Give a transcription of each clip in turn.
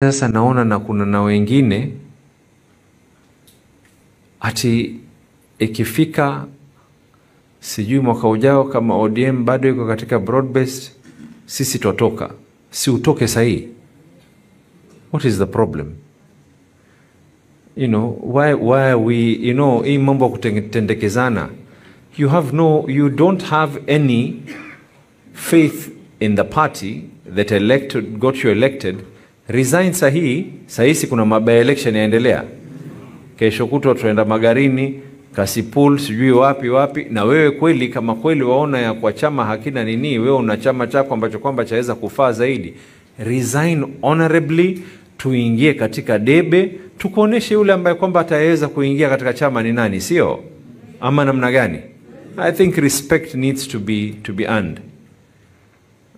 Sasa naona na kuna na wengine ati ikifika sijui mwaka ujao kama ODM bado iko katika broad based, sisi tutoka. Si utoke sahi. What is the problem? You know, why we, you know, hii mambo kutendekezana. You don't have any faith in the party that got you elected. Resign sahi si kuna mabaya election yaendelea. Kesho kutwa tuenda Magarini, Kasipul, sijui wapi na wewe kweli kama kweli waona ya kwa chama hakina nini, wewe una chama chako ambacho kwamba chaweza kufaa zaidi. Resign honorably, tuingie katika debe, tukuoneshe yule ambaye kwamba ataweza kuingia katika chama ni nani, sio? Ama namna gani? I think respect needs to be earned.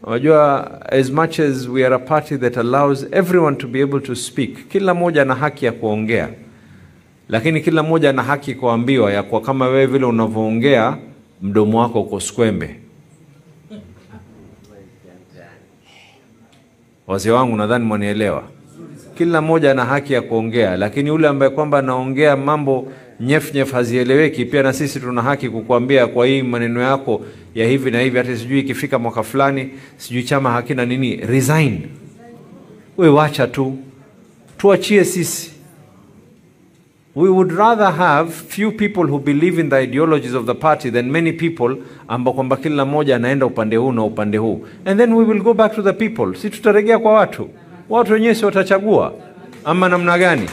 Wajua, as much as we are a party that allows everyone to be able to speak, kila moja na haki ya kuongea. Lakini kila moja na haki kuambiwa ya kwa kama wewe vile unavyoongea mdomo wako uko skwembe. Wazee wangu nadhani mwanielewa. Kila moja na haki ya kuongea, lakini ule ambaye kwamba anaongea mambo nyef hazieleweki, pia na sisi tuna haki kukuambia kwa hii maneno yako ya hivi na hivi, hata sijui ikifika mwaka fulani sijui chama hakina nini, resign. Wewe wacha tu. Tuachie sisi. We would rather have few people who believe in the ideologies of the party than many people ambao kwamba kila mmoja anaenda upande huu na upande huu. And then we will go back to the people. Si tutarejea kwa watu. Watu wenyewe watachagua. Ama namna gani?